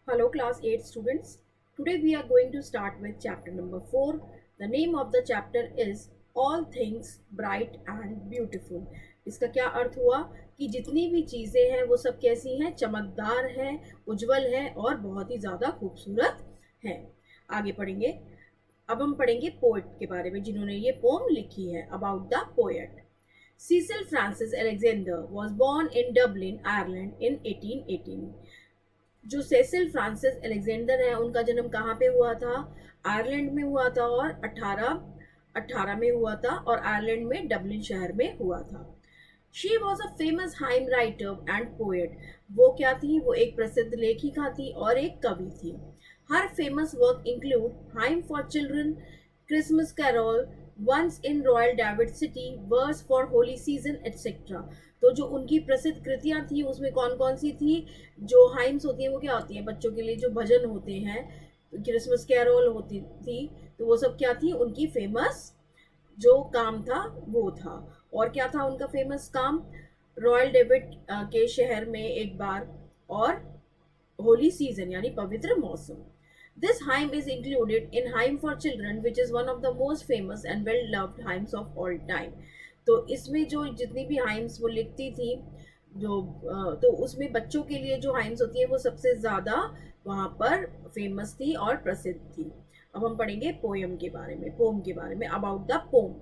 Hello, class 8 students. Today we are going to start with chapter number 4. The name of the chapter is All Things Bright and Beautiful. इसका क्या अर्थ हुआ कि जितनी भी चीज़ें हैं वो सब कैसी हैं, चमकदार हैं, उज्जवल हैं और बहुत ही ज़्यादा खूबसूरत हैं। आगे पढ़ेंगे। अब हम पढ़ेंगे पोएट के बारे में जिन्होंने ये पोम लिखी है। About the poet. Cecil Francis Alexander was born in Dublin, Ireland in 1818. जो सेसिल फ्रांसिस अलेक्जेंडर है उनका जन्म कहाँ पे हुआ था? आयरलैंड में हुआ था और 1818 में हुआ था और आयरलैंड में डबलिन शहर में हुआ था। She was a famous hymn writer and poet. वो क्या थी? वो एक प्रसिद्ध लेखिका थी और एक कवि थी। हर famous work include hymn for children, Christmas carol, once in royal David city, verse for holy season etcetera. तो जो उनकी प्रसिद्ध कृतियां थी उसमें कौन कौन सी थी? जो हाइम्स होती हैं वो क्या होती हैं? बच्चों के लिए जो भजन होते हैं, क्रिसमस कैरोल होती थी, तो वो सब क्या थी? उनकी फेमस जो काम था वो था। और क्या था उनका फेमस काम? रॉयल डेविड के शहर में एक बार, और होली सीजन यानी पवित्र मौसम। This hymn is included in Hymn for Children, which is one of the most famous and well-loved hymns of all time. तो इसमें जो जितनी भी हाइम्स वो लिखती थी, जो तो उसमें बच्चों के लिए जो हाइम्स होती है वो सबसे ज़्यादा वहाँ पर फेमस थी और प्रसिद्ध थी। अब हम पढ़ेंगे पोएम के बारे में, पोम के बारे में। About the pome.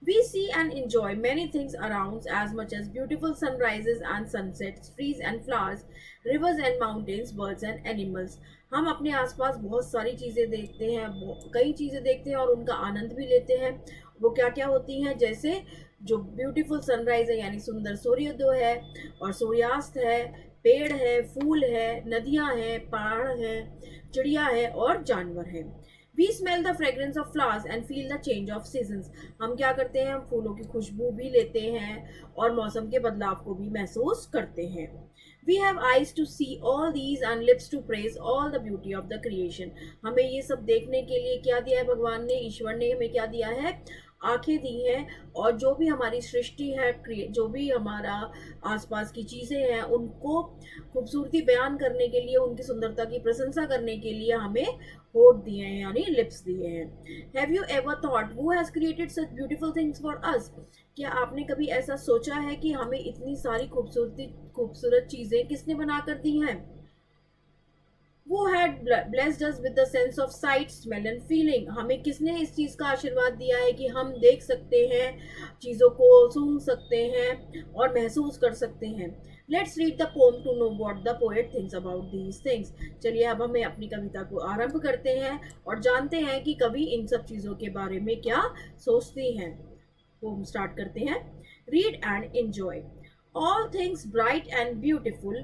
We see and enjoy many things around as much as beautiful sunrises and sunsets, trees and flowers, rivers and mountains, birds and animals. हम अपने आसपास बहुत सारी चीज़ें देखते हैं, कई चीज़ें देखते हैं और उनका आनंद भी लेते हैं। वो क्या क्या होती हैं? जैसे जो ब्यूटीफुल सनराइज है यानी सुंदर सूर्योदय है, और सूर्यास्त है, पेड़ है, फूल है, नदियाँ हैं, पहाड़ हैं, चिड़िया है और जानवर हैं। We smell the fragrance of flowers and feel the change of seasons. हम क्या करते हैं? हम फूलों की खुशबू भी लेते हैं और मौसम के बदलाव को भी महसूस करते हैं। We have eyes to see all these and lips to praise all the beauty of the creation. हमें ये सब देखने के लिए क्या दिया है भगवान ने? ईश्वर ने हमें क्या दिया है? आंखें दी हैं। और जो भी हमारी सृष्टि है, जो भी हमारा आसपास की चीज़ें हैं, उनको खूबसूरती बयान करने के लिए, उनकी सुंदरता की प्रशंसा करने के लिए हमें होठ दिए हैं यानी लिप्स दिए हैं। Have you ever thought who has created such beautiful things for us? क्या आपने कभी ऐसा सोचा है कि हमें इतनी सारी खूबसूरत चीज़ें किसने बना कर दी हैं? Who had blessed us with the sense of sight, smell and feeling? हमें किसने इस चीज़ का आशीर्वाद दिया है कि हम देख सकते हैं, चीज़ों को सूंघ सकते हैं और महसूस कर सकते हैं। Let's read the poem to know what the poet thinks about these things. चलिए अब हमें अपनी कविता को आरंभ करते हैं और जानते हैं कि कवि इन सब चीज़ों के बारे में क्या सोचती हैं। पोम स्टार्ट करते हैं। Read and enjoy. All things bright and beautiful,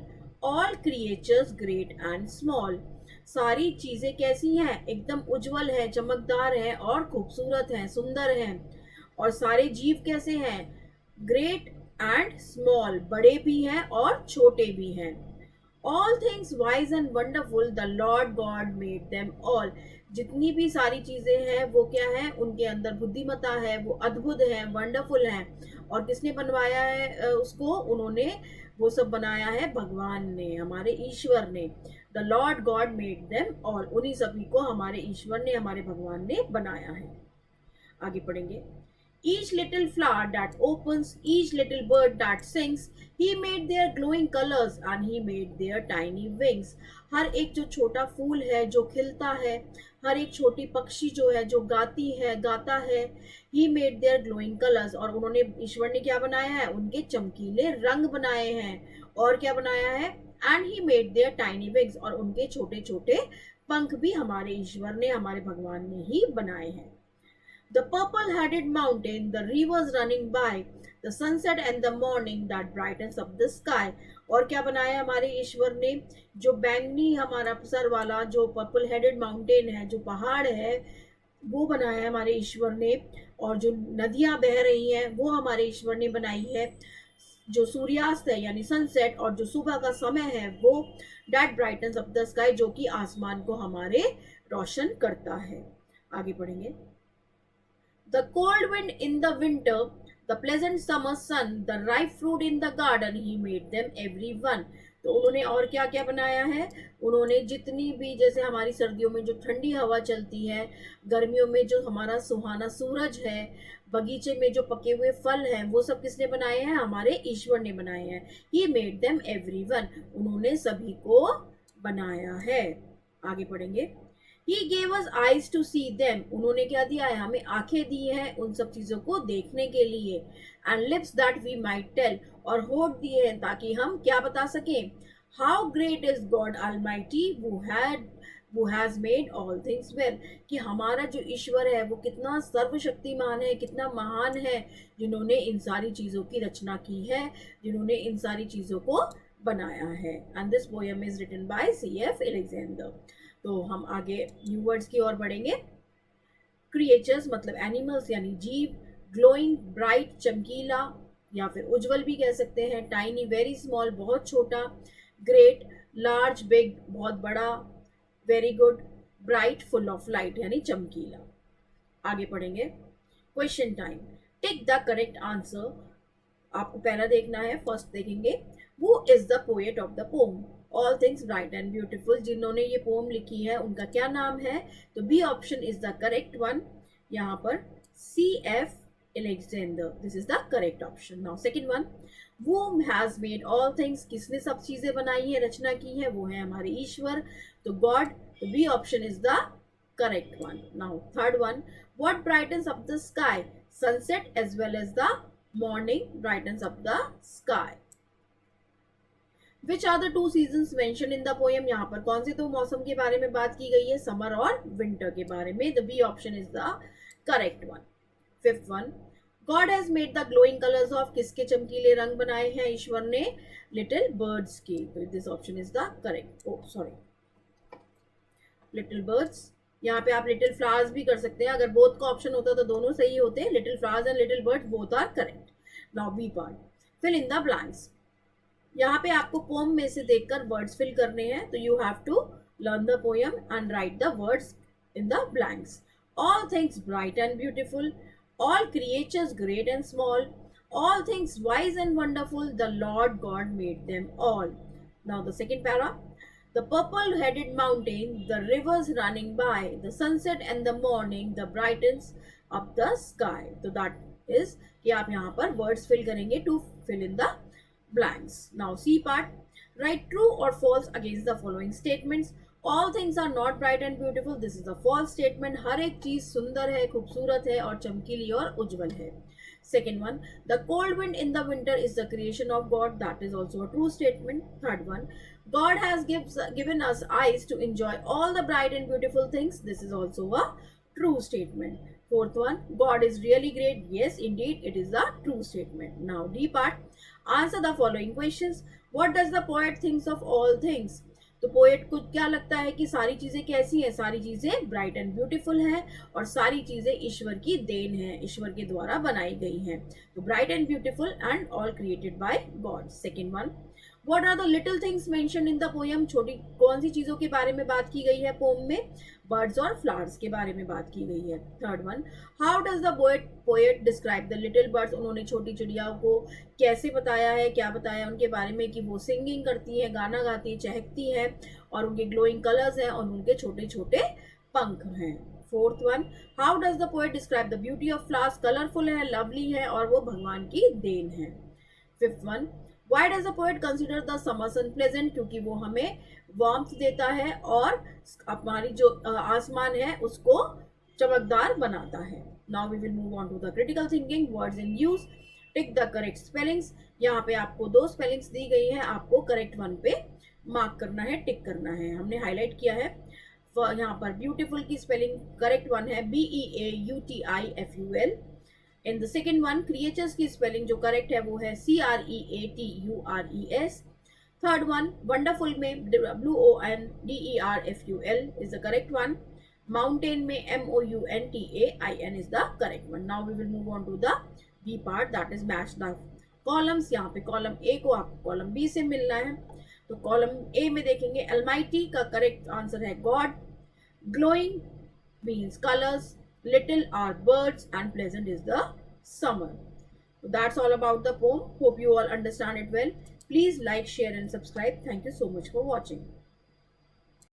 all creatures great and small. सारी चीज़ें कैसी हैं? एकदम उज्जवल है, चमकदार है और खूबसूरत हैं, सुंदर हैं। और सारे जीव कैसे हैं? ग्रेट एंड स्मॉल, बड़े भी हैं और छोटे भी हैं। All things wise and wonderful, the Lord God made them all. जितनी भी सारी चीज़ें हैं वो क्या है? उनके अंदर बुद्धिमत्ता है, वो अद्भुत है, वंडरफुल है। और किसने बनवाया है उसको? उन्होंने वो सब बनाया है भगवान ने, हमारे ईश्वर ने। The Lord God made them all, उन्हीं सभी को हमारे ईश्वर ने, हमारे भगवान ने बनाया है। आगे पढ़ेंगे। Each little flower that opens, each little bird that sings, he made their glowing colors and he made their tiny wings. हर एक जो छोटा फूल है जो खिलता है, हर एक छोटी पक्षी जो है जो गाती है, गाता है, he made their glowing colors, और उन्होंने, ईश्वर ने क्या बनाया है? उनके चमकीले रंग बनाए हैं। और क्या बनाया है? And he made their tiny wings, और उनके छोटे छोटे पंख भी हमारे ईश्वर ने, हमारे भगवान ने ही बनाए हैं। The purple-headed mountain, the rivers running by, the sunset and the morning that brightens up the sky. और क्या बनाया हमारे ईश्वर ने? जो बैंगनी हमारा सर वाला जो पर्पल हेडेड माउंटेन है, जो पहाड़ है, वो बनाया है हमारे ईश्वर ने। और जो नदियाँ बह रही हैं वो हमारे ईश्वर ने बनाई है। जो सूर्यास्त है यानी सनसेट, और जो सुबह का समय है वो that brightens up the sky, जो कि आसमान को हमारे रोशन करता है। आगे पढ़ेंगे। The cold wind in the winter, the pleasant summer sun, the ripe fruit in the garden, he made them every one. तो उन्होंने और क्या क्या बनाया है, उन्होंने जितनी भी, जैसे हमारी सर्दियों में जो ठंडी हवा चलती है, गर्मियों में जो हमारा सुहाना सूरज है, बगीचे में जो पके हुए फल हैं, वो सब किसने बनाए हैं, हमारे ईश्वर ने बनाए हैं। ही मेड देम एवरीवन, उन्होंने सभी को बनाया है। आगे पढ़ेंगे। He gave us eyes to see them, उन्होंने क्या दिया है, हमें आंखें दी हैं उन सब चीजों को देखने के लिए। And lips that we might tell, और होठ दिए हैं ताकि हम क्या बता सकें, How great is God Almighty who has made all things well, कि हमारा जो ईश्वर है वो कितना सर्वशक्तिमान है, कितना महान है, जिन्होंने इन सारी चीजों की रचना की है, जिन्होंने इन सारी चीजों को बनाया है। And this poem is written by C.F. Alexander। तो हम आगे न्यू वर्ड्स की ओर बढ़ेंगे। क्रिएचर्स मतलब एनिमल्स यानी जीव, ग्लोइंग ब्राइट चमकीला या फिर उज्जवल भी कह सकते हैं, टाइनी वेरी स्मॉल बहुत छोटा, ग्रेट लार्ज बिग बहुत बड़ा, very good bright full of light यानी चमकीला। आगे पढ़ेंगे। Question time. Tick the correct answer. आपको पहला देखना है, फर्स्ट देखेंगे। Who is the poet of the pome, all things bright and beautiful, जिन्होंने ये पोम लिखी है उनका क्या नाम है, तो B option is the correct one. यहाँ पर C.F. Alexander, this is the correct option. Now second one, whom has made all things, किसने सब चीजें बनाई है, रचना की है, वो है हमारे ईश्वर, तो गॉड, तो B option is the correct one. Now third one, what brightens up the sky, sunset as well as the morning brightens up the sky। Which are the two seasons mentioned in the poem, यहाँ पर कौन से दो मौसम के बारे में बात की गई है, समर और विंटर के बारे में, the B option is the correct one। Fifth one, God has made the glowing colors of, किसके चमकीले रंग बनाए हैं ईश्वर ने, little birds के, तो this option is the correct, oh sorry, little birds। यहाँ पे आप लिटिल फ्लावर्स भी कर सकते हैं, अगर बोथ का ऑप्शन होता तो दोनों सही होते, little flowers and little birds both are correct. Now B part, fill in the blanks. यहाँ पे आपको पोम में से देखकर वर्ड्स फिल करने हैं, तो you have to learn the poem and write the words in the blanks. All things bright and beautiful, all creatures great and small, all things wise and wonderful, the Lord God made them all. Now the second para, the purple-headed mountain, the rivers running by, the sunset and the morning, the brightens up the sky। तो that is कि आप यहाँ पर words fill करेंगे to fill in the blanks। Now C part, write true or false against the following statements। All things are not bright and beautiful, this is a false statement। हर एक चीज सुंदर है, खूबसूरत है और चमकीली और उज्जवल है। Second one, the cold wind in the winter is the creation of God, that is also a true statement। Third one, God has given us eyes to enjoy all the bright and beautiful things, this is also a true statement। Fourth one, God is really great, yes indeed it is a true statement। Now D part, answer the following questions। What does the poet thinks of all things, तो poet को क्या लगता है कि सारी चीजें कैसी हैं, सारी चीजें ब्राइट एंड ब्यूटीफुल हैं और सारी चीजें ईश्वर की देन है, ईश्वर के द्वारा बनाई गई हैं, तो bright and beautiful and all created by God. Second one, what are the little things mentioned in the poem, छोटी कौन सी चीजों के बारे में बात की गई है पोएम में, बर्ड्स और फ्लावर्स के बारे में बात की गई है। Third one, how does the poet describe the little birds, उन्होंने छोटी चिड़ियाओं को कैसे बताया है, क्या बताया उनके बारे में कि वो सिंगिंग करती है, गाना गाती, चहकती है और उनके ग्लोइंग कलर्स हैं और उनके छोटे छोटे पंख हैं। Fourth one, how does the poet describe the beauty of flowers, colourful है, लवली है और वो भगवान की देन है। Fifth one, Why does the poet consider the summer sun pleasant, क्योंकि वो हमें वार्मथ देता है और हमारी जो आसमान है उसको चमकदार बनाता है। Now we will move on to the critical thinking, words in use, tick the correct spellings. यहाँ पे आपको दो स्पेलिंग्स दी गई है, आपको करेक्ट वन पे मार्क करना है, टिक करना है, हमने हाईलाइट किया है। यहाँ पर ब्यूटीफुल की स्पेलिंग करेक्ट वन है BEAUTIFUL। In the second one, creatures की स्पेलिंग जो करेक्ट है वो है CREATURES। थर्ड वन, वंडरफुल में WONDERFUL is the correct one. Mountain में MOUNTAIN is the correct one. Now we will move on to the B part, that is match the columns. यहाँ पे column A को आपको column B से मिलना है, तो कॉलम ए में देखेंगे Almighty का करेक्ट आंसर है God, glowing means colours, little are birds and pleasant is the summer। So that's all about the poem, hope you all understand it well। Please like, share and subscribe. Thank you so much for watching.